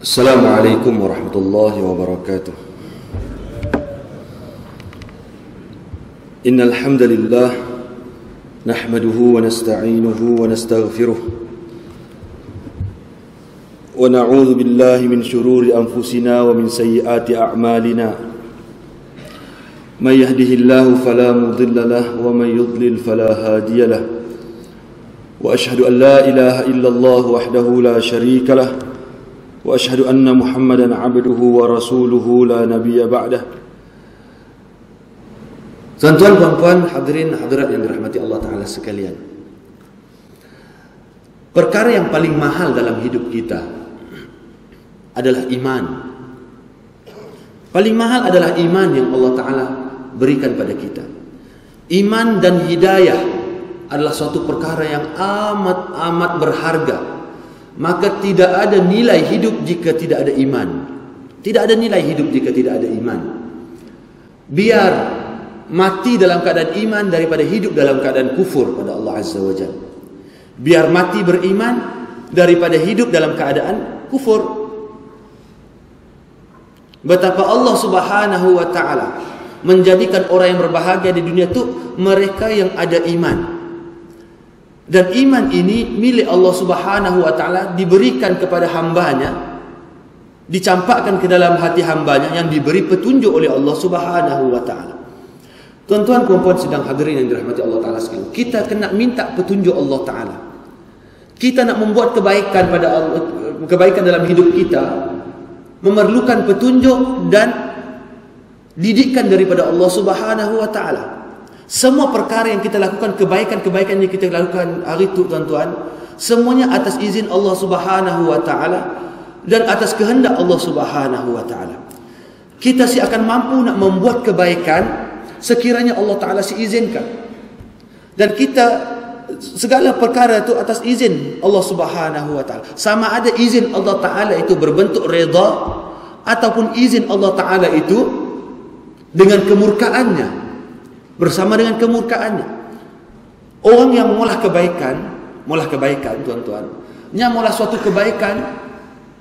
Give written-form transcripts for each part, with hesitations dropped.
Assalamualaikum warahmatullahi wabarakatuh. Innal hamdalillah nahmaduhu wa nasta'inuhu wa nastaghfiruh wa na'udzu billahi min shururi anfusina wa min sayyiati a'malina. May yahdihillahu fala mudilla lahu wa may yudlil fala hadiya lahu. Wa ashhadu an la ilaha illallah wahdahu la sharika lahu wa ashhadu anna Muhammadan abduhu wa rasuluhu la nabiyya ba'dah. Tuan-tuan, puan-puan, hadirin hadirat yang dirahmati Allah Ta'ala sekalian, perkara yang paling mahal dalam hidup kita adalah iman. Paling mahal adalah iman yang Allah Ta'ala berikan pada kita. Iman dan hidayah adalah suatu perkara yang amat berharga. Maka tidak ada nilai hidup jika tidak ada iman. Tidak ada nilai hidup jika tidak ada iman. Biar mati dalam keadaan iman daripada hidup dalam keadaan kufur pada Allah Azza wa Jalla. Biar mati beriman daripada hidup dalam keadaan kufur. Betapa Allah Subhanahu wa Ta'ala menjadikan orang yang berbahagia di dunia itu mereka yang ada iman. Dan iman ini milik Allah Subhanahu wa Ta'ala, diberikan kepada hambanya, dicampakkan ke dalam hati hambanya yang diberi petunjuk oleh Allah Subhanahu wa Ta'ala. Tuan-tuan, puan-puan sedang hadirin yang dirahmati Allah Ta'ala sekalian, kita kena minta petunjuk Allah Ta'ala. Kita nak membuat kebaikan pada Allah, kebaikan dalam hidup kita, memerlukan petunjuk dan didikan daripada Allah Subhanahu wa Ta'ala. Semua perkara yang kita lakukan, kebaikan-kebaikan yang kita lakukan hari itu, tuan-tuan, semuanya atas izin Allah Subhanahu wa Ta'ala dan atas kehendak Allah Subhanahu wa Ta'ala. Kita akan mampu nak membuat kebaikan sekiranya Allah Ta'ala izinkan. Dan kita, segala perkara itu atas izin Allah Subhanahu wa Ta'ala. Sama ada izin Allah Ta'ala itu berbentuk redha ataupun izin Allah Ta'ala itu dengan kemurkaannya, bersama dengan kemurkaannya. Orang yang mengolah kebaikan, tuan-tuan, yang mengolah suatu kebaikan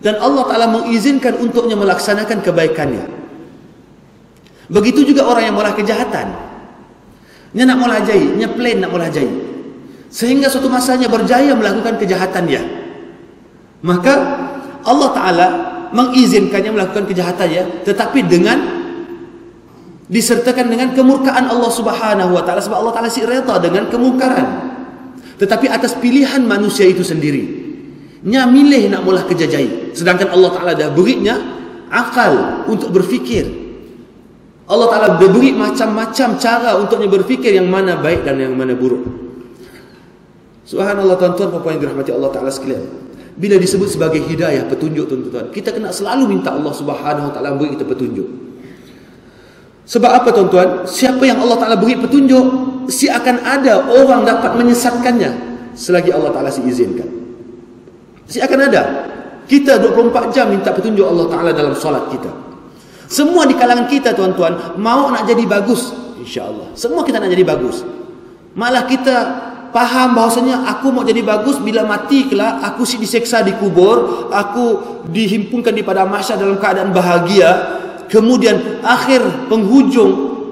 dan Allah Ta'ala mengizinkan untuknya melaksanakan kebaikannya. Begitu juga orang yang mengolah kejahatan. Dia nak mengolah jahit, dia plan nak mengolah jahit, sehingga suatu masanya berjaya melakukan kejahatan dia. Maka Allah Ta'ala mengizinkannya melakukan kejahatannya, tetapi disertakan dengan kemurkaan Allah Subhanahu wa Ta'ala, sebab Allah Ta'ala reda dengan kemungkaran. Tetapi atas pilihan manusia itu sendiri, nya milih nak mula kejajai, sedangkan Allah Ta'ala dah berinya akal untuk berfikir. Allah Ta'ala dah beri macam-macam cara untuknya berfikir yang mana baik dan yang mana buruk. Subhanallah, tuan-tuan, puan-puan yang dirahmati Allah Ta'ala sekalian, bila disebut sebagai hidayah, petunjuk, tuan-tuan, kita kena selalu minta Allah Subhanahu wa Ta'ala beri kita petunjuk. Sebab apa, tuan-tuan? Siapa yang Allah Ta'ala beri petunjuk, akan ada orang dapat menyesatkannya selagi Allah Ta'ala izinkan. Akan ada. Kita 24 jam minta petunjuk Allah Ta'ala dalam solat kita. Semua di kalangan kita, tuan-tuan, mau nak jadi bagus, insya-Allah. Semua kita nak jadi bagus. Malah kita faham bahawasanya aku mau jadi bagus, bila mati kelak aku diseksa di kubur, aku dihimpunkan di padang mahsyar dalam keadaan bahagia. Kemudian akhir penghujung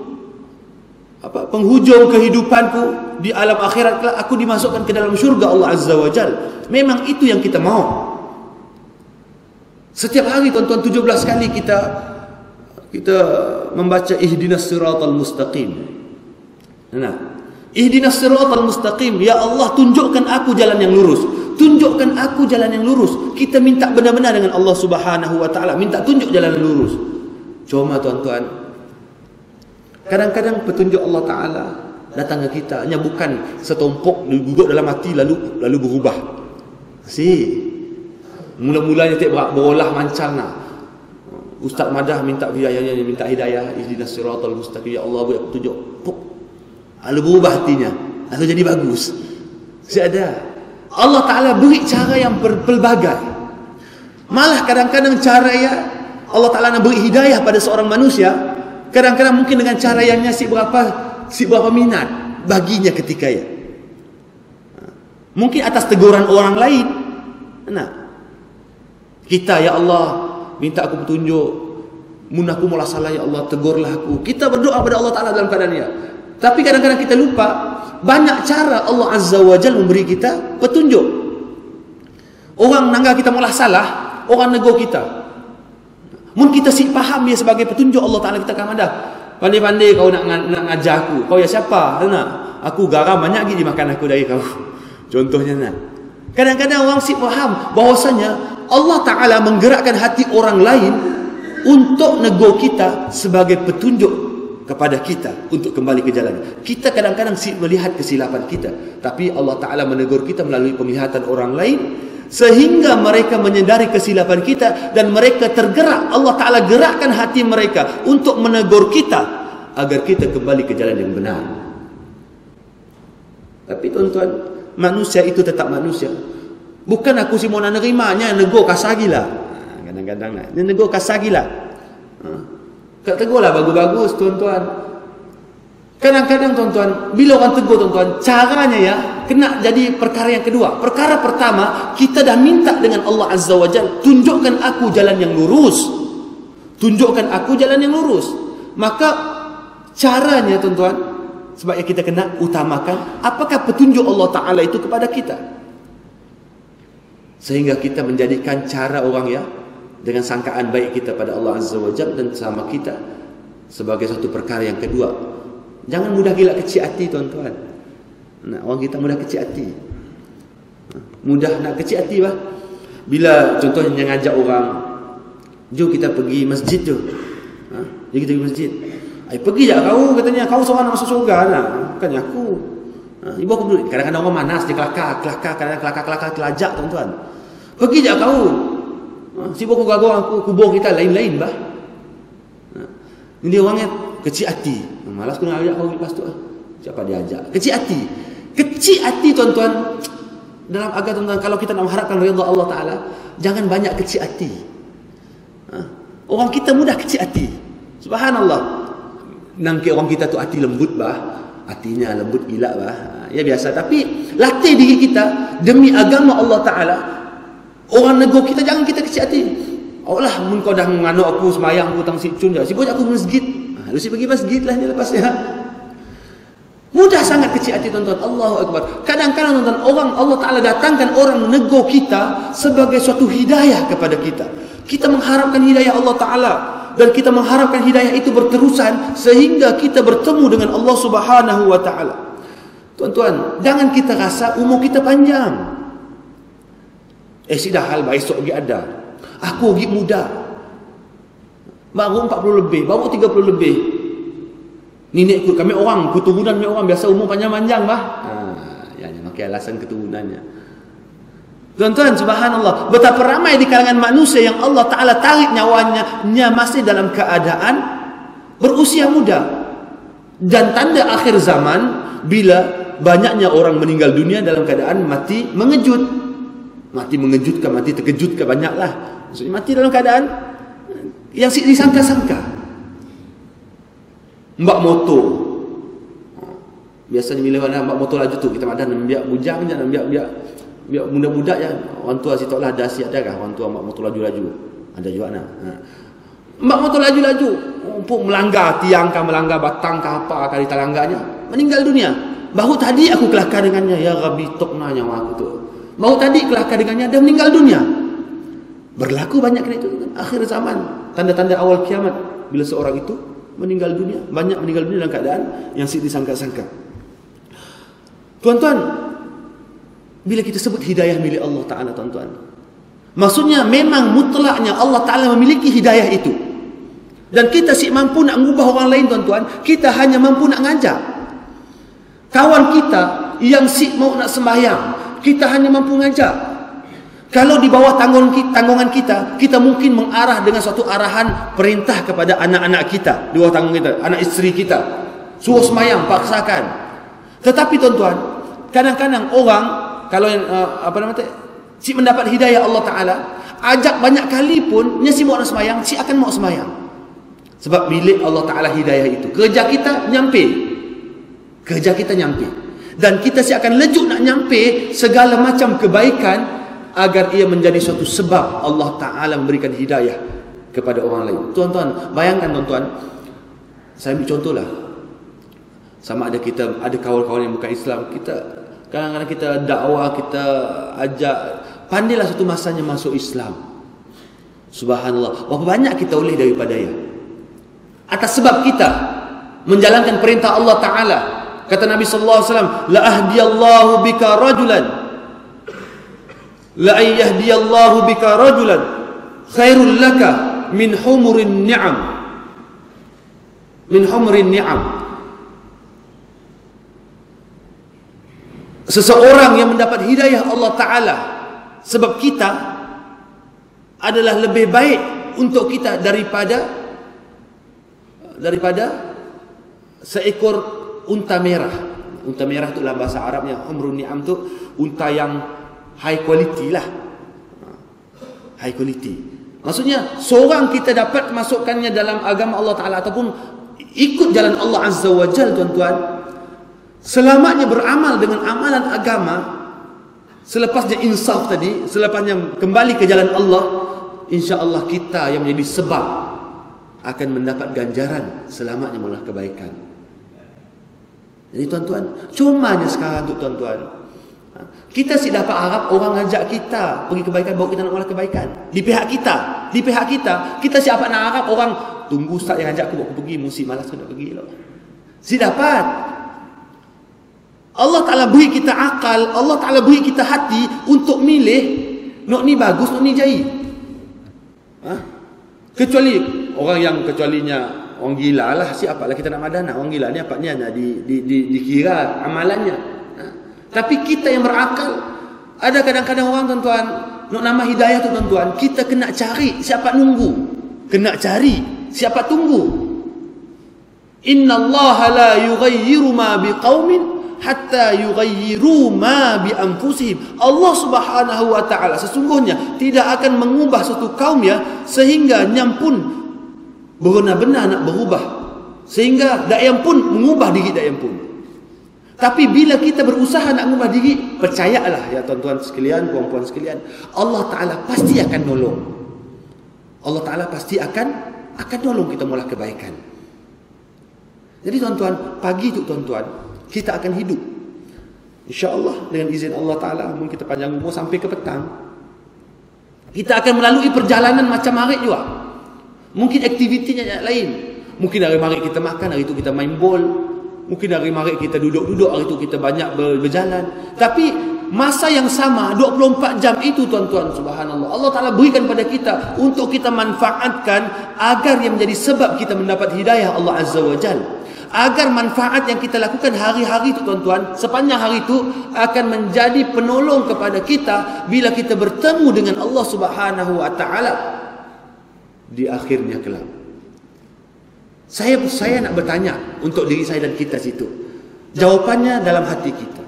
kehidupanku di alam akhirat kelak aku dimasukkan ke dalam syurga Allah Azza wa Jalla. Memang itu yang kita mau. Setiap hari, tuan-tuan, 17 kali kita membaca ihdinas siratal mustaqim. Nah, ihdinas siratal mustaqim, ya Allah tunjukkan aku jalan yang lurus. Tunjukkan aku jalan yang lurus. Kita minta benar-benar dengan Allah Subhanahu wa Ta'ala, minta tunjuk jalan yang lurus. Cuma, tuan-tuan, kadang-kadang petunjuk Allah Ta'ala datang ke kita hanya bukan setumpuk duduk dalam hati lalu berubah. Mula-mulanya tak berolah mancang lah. Ustaz Madah minta hidayah, ihdinas siratal mustaqim, ya Allah beri petunjuk. Lalu berubah hatinya, lalu jadi bagus. Ada. Allah Ta'ala beri cara yang pelbagai. Malah kadang-kadang cara Allah Ta'ala nak beri hidayah pada seorang manusia, kadang-kadang mungkin dengan cara yang si berapa minat baginya ketika ya. Mungkin atas teguran orang lain. Nah, Kita, ya Allah, minta aku petunjuk. Mun aku mula salah, ya Allah, tegurlah aku. Kita berdoa pada Allah Ta'ala dalam keadaan dia. Tapi kadang-kadang kita lupa, banyak cara Allah Azza wa Jal memberi kita petunjuk. Orang nangga kita mula salah, orang negur kita. Mun kita si faham dia sebagai petunjuk Allah Ta'ala, kita akan ada. Pandai-pandai kau nak ngajar aku. Kau ya siapa? Nak? Aku garam banyak lagi dimakan aku dari kau. Contohnya nak. Kadang-kadang orang si faham bahawasanya Allah Ta'ala menggerakkan hati orang lain untuk negur kita sebagai petunjuk kepada kita untuk kembali ke jalan. Kita kadang-kadang melihat kesilapan kita, tapi Allah Ta'ala menegur kita melalui penglihatan orang lain, sehingga mereka menyedari kesilapan kita dan mereka tergerak. Allah Ta'ala gerakkan hati mereka untuk menegur kita agar kita kembali ke jalan yang benar. Tapi tuan-tuan, manusia itu tetap manusia. Bukan aku si mau nerimanya negur kasar gila. Kadang-kadang nak negur kasar gila. Tak tegur lah bagus-bagus tuan-tuan. Kadang-kadang tuan-tuan, bila orang tegur tuan-tuan, caranya ya kena jadi perkara yang kedua. Perkara pertama, kita dah minta dengan Allah Azza wa Jalla, tunjukkan aku jalan yang lurus. Tunjukkan aku jalan yang lurus. Maka caranya tuan-tuan, sebabnya kita kena utamakan apakah petunjuk Allah Ta'ala itu kepada kita. Sehingga kita menjadikan cara orang ya dengan sangkaan baik kita pada Allah Azza wa Jalla dan sama kita sebagai satu perkara yang kedua. Jangan mudah gila kecil hati tuan-tuan. Nah, orang kita mudah kecil hati. Mudah nak kecil hati bah. Bila contohnya ngajak orang, jom kita pergi masjid tu. Jom kita pergi masjid. Pergi je kau, katanya kau seorang nak masuk surga lah. Bukannya aku. Ibu aku dulu. Kadang-kadang orang manas dia kelakar, kadang-kadang kelajak tuan-tuan. Pergi je kau. Sibuk aku gagal aku kubur kita lain-lain bah. Ini orangnya kecil hati. Malas aku nak ajak kau lepas tu. Siapa dia ajak? Kecil hati. Kecil hati tuan-tuan. Dalam agama tuan-tuan, kalau kita nak mengharapkan redha Allah Ta'ala, jangan banyak kecil hati. Orang kita mudah kecil hati. Subhanallah. Nangkir orang kita tu hati lembut bah. Hatinya lembut gila bah. Ya biasa. Tapi latih diri kita demi agama Allah Ta'ala. Orang negur kita, jangan kita kecil hati. Allah, mun kau dah menganu aku semayang aku tang sipcun je. Sibuk aku masjid. Lu si pergi masjid lah ni lepas ya. Mudah sangat kecil hati tuan-tuan. Allahu Akbar. Kadang-kadang tuan-tuan, orang Allah Ta'ala datangkan orang menegur kita sebagai suatu hidayah kepada kita. Kita mengharapkan hidayah Allah Ta'ala. Dan kita mengharapkan hidayah itu berterusan sehingga kita bertemu dengan Allah Subhanahu wa Ta'ala. Tuan-tuan, jangan kita rasa umur kita panjang. Sudah hal besok pergi ada. Aku pergi muda. Baru 40 lebih, baru 30 lebih. Nenek kami orang, keturunan kami orang biasa umur panjang-panjang bah. Ya pakai alasan keturunannya. Tuan-tuan, subhanallah, betapa ramai di kalangan manusia yang Allah Ta'ala tarik nyawanya masih dalam keadaan berusia muda. Dan tanda akhir zaman bila banyaknya orang meninggal dunia dalam keadaan mati mengejut. Mati mengejutkan, mati terkejutkan, banyaklah. Maksudnya mati dalam keadaan yang disangka-sangka. Mbak motor. Biasanya bila ada mbak motor laju tu, kita ada biar bujang je, biar budak-budak je. Orang tua situ lah ada siap dah orang tua mbak motor laju-laju. Ada juga nah. Mbak motor laju-laju, untuk melanggar tiang kah, melanggar batang kah apa kali talanggarnya, meninggal dunia. Baru tadi aku kelakar dengannya, ya Rabbi tokna nyawa aku tu. Baru tadi kelakar dengannya, dia meninggal dunia. Berlaku banyak kena itu. Akhir zaman, tanda-tanda awal kiamat. Bila seorang itu meninggal dunia, banyak meninggal dunia dalam keadaan yang disangka-sangka. Tuan-tuan, bila kita sebut hidayah milik Allah Ta'ala, tuan-tuan, maksudnya memang mutlaknya Allah Ta'ala memiliki hidayah itu. Dan kita si mampu nak mengubah orang lain, tuan-tuan. Kita hanya mampu nak ngajak. Kawan kita yang si mau nak sembahyang, kita hanya mampu ngajak. Kalau di bawah tanggungan kita, kita mungkin mengarah dengan suatu arahan perintah kepada anak-anak kita, di bawah tanggungan kita, anak isteri kita. Suruh semayang, paksakan. Tetapi tuan-tuan, kadang-kadang orang kalau si mendapat hidayah Allah Ta'ala, ajak banyak kali pun, si mau nak semayang, si akan mau semayang. Sebab milik Allah Ta'ala hidayah itu. Kerja kita nyampe. Dan kita si akan lejuk nak nyampe segala macam kebaikan agar ia menjadi suatu sebab Allah Ta'ala memberikan hidayah kepada orang lain. Tuan-tuan, bayangkan tuan-tuan, saya ambil contohlah, sama ada kita ada kawan-kawan yang bukan Islam, kita kadang-kadang kita dakwah, kita ajak, pandailah satu masanya masuk Islam. Subhanallah, berapa banyak kita oleh daripada dia atas sebab kita menjalankan perintah Allah Ta'ala. Kata Nabi sallallahu alaihi wasallam, la ahdiyallahu bika rajulan, la ayyadiyallahu bika rajulan khairul laka min humurin ni'am, min humurin ni'am. Seseorang yang mendapat hidayah Allah Ta'ala sebab kita adalah lebih baik untuk kita daripada seekor unta merah. Unta merah itu dalam bahasa Arabnya humrun ni'am, tu unta yang high quality lah. High quality. Maksudnya seorang kita dapat masukkannya dalam agama Allah Ta'ala ataupun ikut jalan Allah Azza wa Jal, tuan-tuan, selamanya beramal dengan amalan agama, selepasnya insaf tadi, selepasnya kembali ke jalan Allah, insya-Allah kita yang menjadi sebab akan mendapat ganjaran selamanya malah kebaikan. Jadi tuan-tuan, cumanya sekarang tu tuan-tuan, kita si dapat harap orang ajak kita pergi kebaikan, bawa kita nak malah kebaikan. Di pihak kita, kita siapa nak harap orang tunggu ustaz yang ajak aku bawa aku pergi, mesti malas aku nak pergi lah. Si dapat. Allah Ta'ala beri kita akal, Allah Ta'ala beri kita hati untuk milih, nak ni bagus, nak ni jahil. Kecuali orang yang kecualinya orang gila lah, siapalah kita nak madanah. Orang gila ni apatnya nak dikira amalannya. Tapi kita yang berakal, ada kadang-kadang orang tuan-tuan nak nama hidayah tu tuan-tuan, kita kena cari siapa nunggu, kena cari siapa tunggu. Inna Allah la yughayyiru ma biqaumin hatta yughayyiru ma bi anfusihim. Allah Subhanahu wa Ta'ala sesungguhnya tidak akan mengubah suatu kaum ya sehingga nyampun benar-benar nak berubah, sehingga dakyam pun mengubah diri dakyam pun. Tapi bila kita berusaha nak mengubah diri, percayalah ya tuan-tuan sekalian, puan-puan sekalian, Allah Ta'ala pasti akan nolong. Allah Ta'ala pasti akan nolong kita malah kebaikan. Jadi tuan-tuan, pagi tu tuan-tuan, kita akan hidup, insya-Allah dengan izin Allah Ta'ala. Mungkin kita panjang umur sampai ke petang, kita akan melalui perjalanan macam hari juga. Mungkin aktivitinya yang lain. Mungkin hari maghrib kita makan, hari itu kita main bol. Mungkin hari maghrib kita duduk-duduk, hari itu kita banyak berjalan. Tapi masa yang sama 24 jam itu tuan-tuan, subhanallah, Allah Ta'ala berikan pada kita untuk kita manfaatkan agar yang menjadi sebab kita mendapat hidayah Allah Azza wa Jalla. Agar manfaat yang kita lakukan hari-hari itu tuan-tuan, sepanjang hari itu akan menjadi penolong kepada kita bila kita bertemu dengan Allah Subhanahu wa Ta'ala di akhirnya kelak. Saya nak bertanya untuk diri saya dan kita situ. Jawapannya dalam hati kita.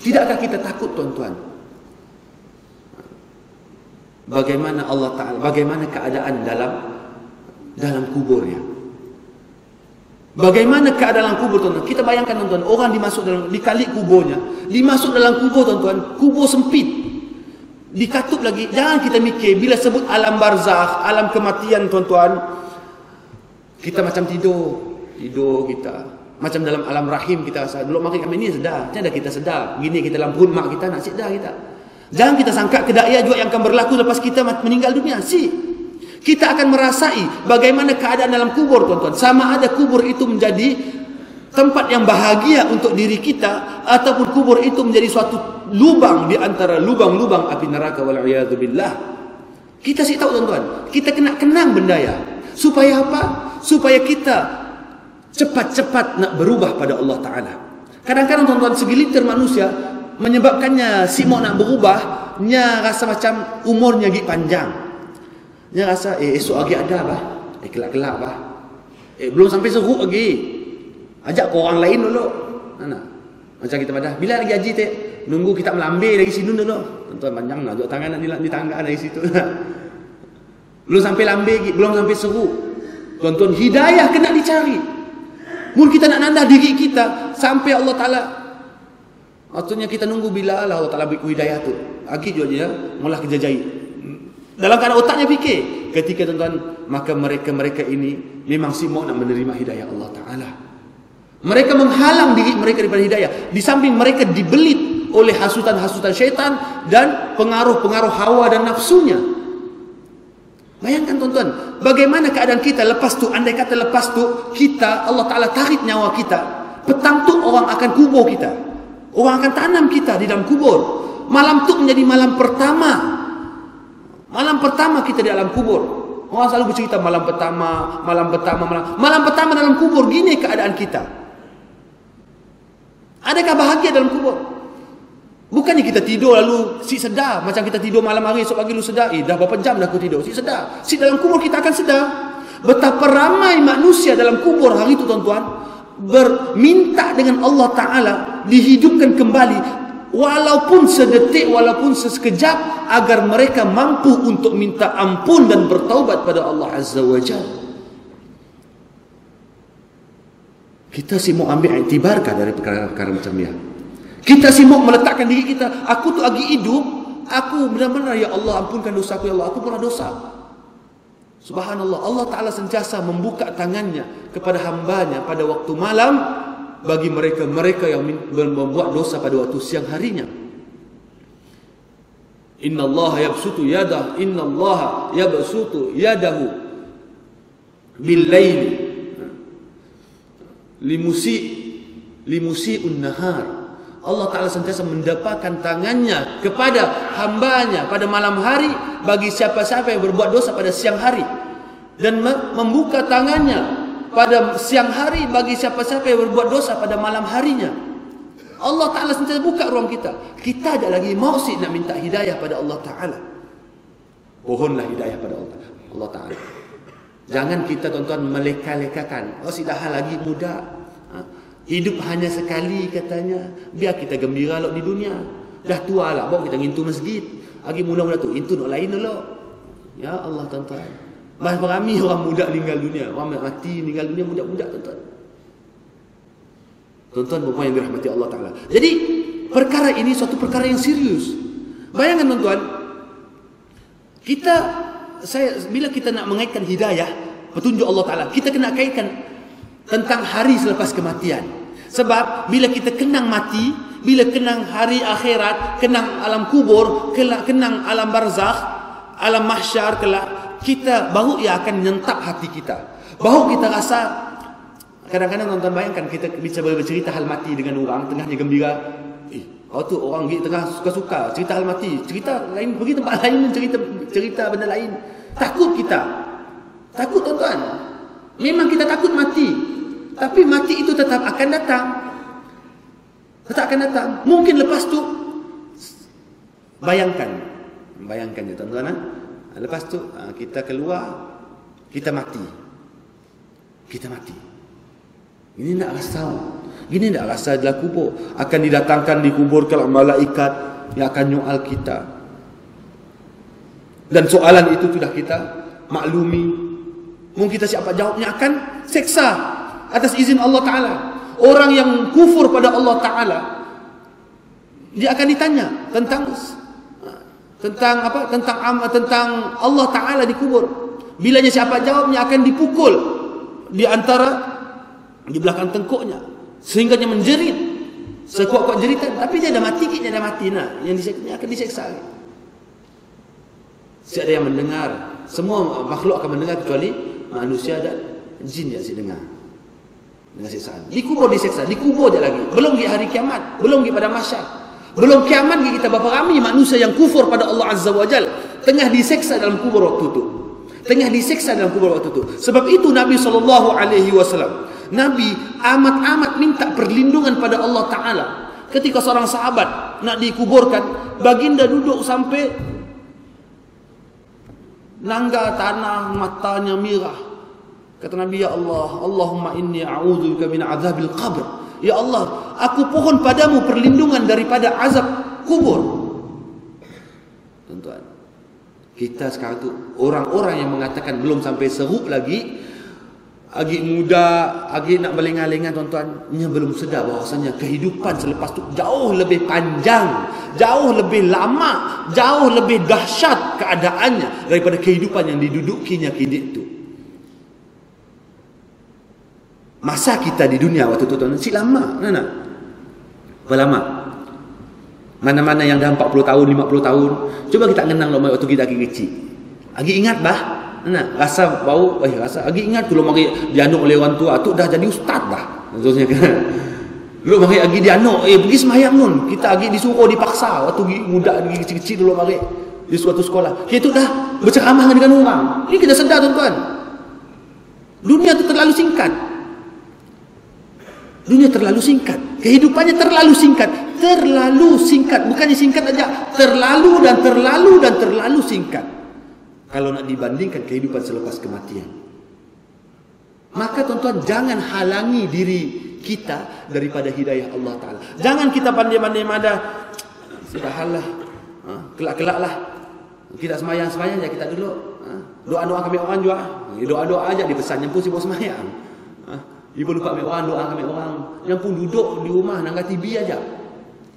Tidakkah kita takut tuan-tuan? Bagaimana Allah Ta'ala, bagaimana keadaan dalam kuburnya? Bagaimana keadaan kubur tuan-tuan? Kita bayangkan tuan-tuan, orang dikalik kuburnya, dimasuk dalam kubur tuan-tuan, kubur sempit, dikatup lagi. Jangan kita mikir bila sebut alam barzakh, alam kematian tuan-tuan, kita macam tidur kita macam dalam alam rahim. Kita rasa dulu makin kami ni sedar, tiada kita sedar begini kita dalam perut mak kita nak sedar kita. Jangan kita sangka kedaya juga yang akan berlaku lepas kita meninggal dunia. Kita akan merasai bagaimana keadaan dalam kubur tuan-tuan. Sama ada kubur itu menjadi tempat yang bahagia untuk diri kita, ataupun kubur itu menjadi suatu lubang di antara lubang-lubang api neraka, wal'iyadzubillah. Kita sih tahu tuan-tuan, kita kena kenang benda ya. Supaya apa? Supaya kita cepat-cepat nak berubah pada Allah Ta'ala. Kadang-kadang tuan-tuan, segelintir manusia menyebabkannya si mau nak berubah, nya rasa macam umurnya lagi panjang. Nya rasa esok lagi ada bah. Kelak-kelak bah. Belum sampai seruk lagi. Ajak ke orang lain dulu. Mana? Macam kita pada bila lagi haji teh, nunggu kita melambai dari sini dulu. Tuan-tuan panjang lah, duduk tangan nak di tangga dari situ. Belum sampai lambai, belum sampai seruk. Tuan-tuan, hidayah kena dicari. Mungkin kita nak nandah diri kita sampai Allah Ta'ala Maksudnya kita nunggu bila Allah Ta'ala beri hidayah tu. Lagi juga dia mula kerja jahit. Dalam keadaan otaknya fikir. Ketika tuan-tuan, maka mereka ini memang sibuk nak menerima hidayah Allah Ta'ala. Mereka menghalang diri mereka daripada hidayah. Di samping mereka dibelit oleh hasutan-hasutan syaitan dan pengaruh-pengaruh hawa dan nafsunya. Bayangkan tuan-tuan, bagaimana keadaan kita lepas tu, andai kata lepas tu kita, Allah Ta'ala tarik nyawa kita, petang tu orang akan kubur kita, orang akan tanam kita di dalam kubur. Malam tu menjadi malam pertama kita di alam kubur. Orang selalu bercerita malam pertama dalam kubur. Gini keadaan kita. Adakah bahagia dalam kubur? Bukannya kita tidur lalu si sedar, macam kita tidur malam hari, esok pagi lu sedar, dah berapa jam dah aku tidur, si sedar. Si dalam kubur kita akan sedar. Betapa ramai manusia dalam kubur hari itu tuan-tuan, berminta dengan Allah Ta'ala dihidupkan kembali, walaupun sedetik, walaupun sekejap, agar mereka mampu untuk minta ampun dan bertaubat pada Allah Azza wa Jalla. Kita sibuk ambil iktibarkah dari perkara-perkara macam ni? Kita sibuk meletakkan diri kita, aku tu lagi hidup, aku benar-benar, ya Allah ampunkan dosa aku, ya Allah, aku pernah dosa. Subhanallah, Allah Ta'ala sentiasa membuka tangannya kepada hambanya pada waktu malam bagi mereka yang membuat dosa pada waktu siang harinya. Inna Allah yabsutu yadahu bil-laili limusi'un nahar. Allah Ta'ala sentiasa mendapatkan tangannya kepada hambanya pada malam hari bagi siapa-siapa yang berbuat dosa pada siang hari, dan membuka tangannya pada siang hari bagi siapa-siapa yang berbuat dosa pada malam harinya. Allah Ta'ala sentiasa buka ruang kita. Kita ada lagi maksud nak minta hidayah pada Allah Ta'ala. Pohonlah hidayah pada Allah Ta'ala. Jangan kita tuan-tuan meleka-lekakan, oh si dah lagi muda, hidup hanya sekali katanya, biar kita gembira lah di dunia. Dah tua lah, bawa kita ngintu masjid. Lagi mula-mula tu, intu nak lain dulu. Ya Allah tuan-tuan. Berapa ramai orang muda meninggal dunia, orang mati meninggal dunia muda-muda tuan-tuan. Tuan-tuan perempuan yang dirahmati Allah Ta'ala. Jadi perkara ini suatu perkara yang serius. Bayangkan tuan-tuan, bila kita nak mengaitkan hidayah, petunjuk Allah Ta'ala, kita kena kaitkan tentang hari selepas kematian. Sebab bila kita kenang mati, bila kenang hari akhirat, kenang alam kubur, kenang alam barzakh, alam mahsyar kelak, kita baru ia akan nyentap hati kita. Baru kita rasa, kadang-kadang tuan-tuan bayangkan kita bisa bercerita hal mati dengan orang, tengahnya gembira. Tu orang pergi tengah suka-suka cerita hal mati, cerita lain, pergi tempat lain cerita benda lain. Takut kita. Takut tuan-tuan. Memang kita takut mati. Tapi mati itu tetap akan datang. Tetap akan datang. Mungkin lepas tu, bayangkan je tuan-tuan. Lepas tu kita keluar, kita mati. Ini nak rasa dalam kubur. Akan didatangkan di kubur kalau malaikat yang akan nyoal kita. Dan soalan itu sudah kita maklumi. Mungkin kita siapa jawabnya akan seksa atas izin Allah Ta'ala. Orang yang kufur pada Allah Ta'ala, dia akan ditanya tentang Allah Ta'ala di kubur. Bilanya siapa jawabnya akan dipukul di belakang tengkuknya sehingga dia menjerit sekuat-kuat jeritan. Tapi dia dah mati, yang akan diseksa. Tiada yang mendengar. Semua makhluk akan mendengar kecuali manusia dan jin yang dengar. Dengan siksaan. Di kubur diseksa, di kubur je lagi. Belum di hari kiamat, belum di pada mahsyar. Belum kiamat kita berapa ramai manusia yang kufur pada Allah Azza wa Jalla tengah diseksa dalam kubur waktu itu. Sebab itu Nabi SAW, Nabi amat-amat minta perlindungan pada Allah Ta'ala. Ketika seorang sahabat nak dikuburkan, baginda duduk sampai nangga tanah, matanya merah. Kata Nabi, ya Allah, Allahumma inni a'udzubika min azabil qabr. Ya Allah, aku pohon padamu perlindungan daripada azab kubur. Tuan-tuan, kita sekarang tu orang-orang yang mengatakan belum sampai seruk lagi, Agi muda, agi nak berlengan-lengan tuan-tuan, nya belum sedar bahawasanya kehidupan selepas tu jauh lebih panjang, jauh lebih lama, jauh lebih dahsyat keadaannya daripada kehidupan yang didudukinya kini itu. Masa kita di dunia waktu tu tuan-tuan si lama, mana? Berlama. Mana-mana yang dah 40 tahun, 50 tahun, coba kita kenang lama waktu kita kecil. Agi ingat bah? Nah, rasa bau, rasa lagi ingat dulu mari dianuk oleh orang tua tu dah jadi ustaz dah. Maksudnya kan. Dulu mari lagi dianuk, pergi sembahyang nun. Kita lagi disuruh dipaksa waktu muda lagi kecil-kecil dulu mari di suatu sekolah. Itu dah berceramah dengan orang. Ini kita sedar tuan-tuan. Dunia tu terlalu singkat. Dunia terlalu singkat. Kehidupannya terlalu singkat. Terlalu singkat, bukannya singkat aja, terlalu dan terlalu dan terlalu singkat. Kalau nak dibandingkan kehidupan selepas kematian. Maka tuan-tuan, jangan halangi diri kita daripada hidayah Allah Ta'ala. Jangan kita pandai-pandai mada, sudahlah, kelak-kelak lah. Kita semayang-semayang je kita dulu. Doa-doa kami orang juga. Doa-doa aja dipesannya pun sibuk semayang. Ibu lupa kami orang, doa kami orang. Yang pun duduk di rumah, nangkat TV aja.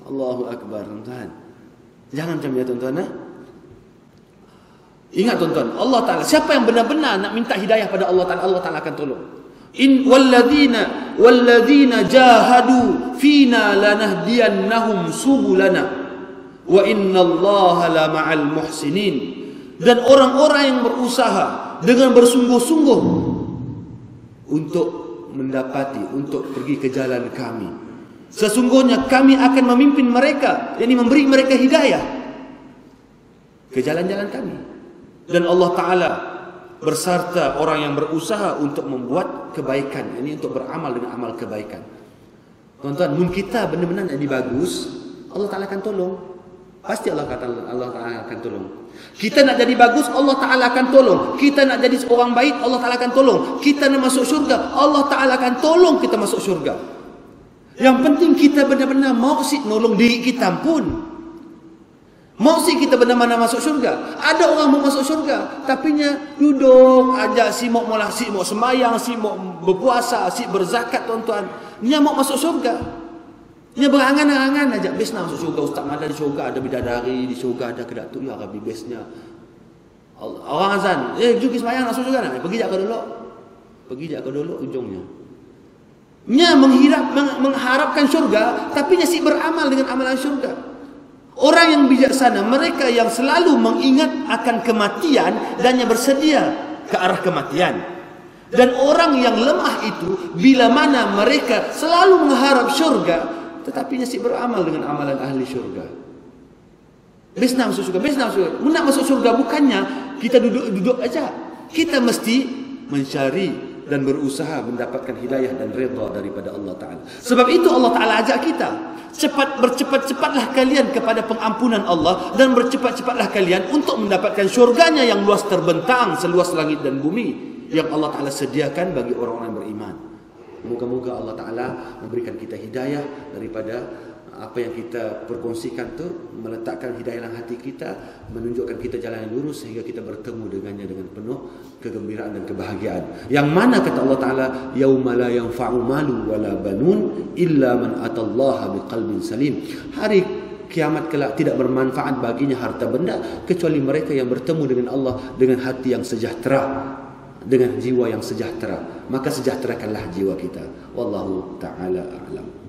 Allahu Akbar, tuan-tuan. Jangan macam ni tuan-tuan. Ingat tuan-tuan, Allah Ta'ala, siapa yang benar-benar nak minta hidayah pada Allah Ta'ala, Allah Ta'ala akan tolong. Walladzina jahadu fina lanahdiyannahum subulana wa innallaha la ma'al muhsinin. Dan orang-orang yang berusaha dengan bersungguh-sungguh untuk mendapati, untuk pergi ke jalan kami, sesungguhnya kami akan memimpin mereka, yakni memberi mereka hidayah ke jalan-jalan kami. Dan Allah Ta'ala berserta orang yang berusaha untuk membuat kebaikan. Ini untuk beramal dengan amal kebaikan. Tuan-tuan, mun kita benar-benar jadi bagus, Allah Ta'ala akan tolong. Pasti Allah Ta'ala akan tolong. Kita nak jadi bagus, Allah Ta'ala akan tolong. Kita nak jadi seorang baik, Allah Ta'ala akan tolong. Kita nak masuk syurga, Allah Ta'ala akan tolong kita masuk syurga. Yang penting kita benar-benar mau sih nolong diri kita pun. Mau sih kita benar-benar masuk syurga. Ada orang mau masuk syurga, tapi nya duduk aja, si mau molah, si mau sembahyang, si mau berpuasa, si berzakat tuan-tuan. Nya mau masuk syurga. Nya berangan-angan aja, besna masuk syurga. Ustaz ada di syurga, ada bidadari, di syurga ada kedatuk, ya Rabbi besnya. Orang azan, pergi sembahyang masuk syurga nak? Pergi jak ke dulu. Pergi jak ke dulu ujungnya. Nya mengharapkan syurga, tapi nya si beramal dengan amalan syurga. Orang yang bijaksana, mereka yang selalu mengingat akan kematian dan yang bersedia ke arah kematian. Dan orang yang lemah itu, bila mana mereka selalu mengharap syurga, tetapi nasib beramal dengan amalan ahli syurga. Besna masuk syurga, besna masuk syurga. Nak masuk syurga bukannya kita duduk-duduk aja. Kita mesti mencari dan berusaha mendapatkan hidayah dan redha daripada Allah Ta'ala. Sebab itu Allah Ta'ala ajak kita, bercepat-cepatlah kalian kepada pengampunan Allah, dan bercepat-cepatlah kalian untuk mendapatkan syurganya yang luas terbentang seluas langit dan bumi, yang Allah Ta'ala sediakan bagi orang-orang yang beriman. Moga-moga Allah Ta'ala memberikan kita hidayah daripada apa yang kita perkongsikan tu, meletakkan hidayah dalam hati kita, menunjukkan kita jalan yang lurus sehingga kita bertemu dengannya dengan penuh kegembiraan dan kebahagiaan. Yang mana kata Allah Ta'ala, yauma la yanfa'u malu wala banun illa man atallaha biqalbin salim. Hari kiamat kelak tidak bermanfaat baginya harta benda kecuali mereka yang bertemu dengan Allah dengan hati yang sejahtera, dengan jiwa yang sejahtera. Maka sejahterakanlah jiwa kita. Wallahu ta'ala a'lam.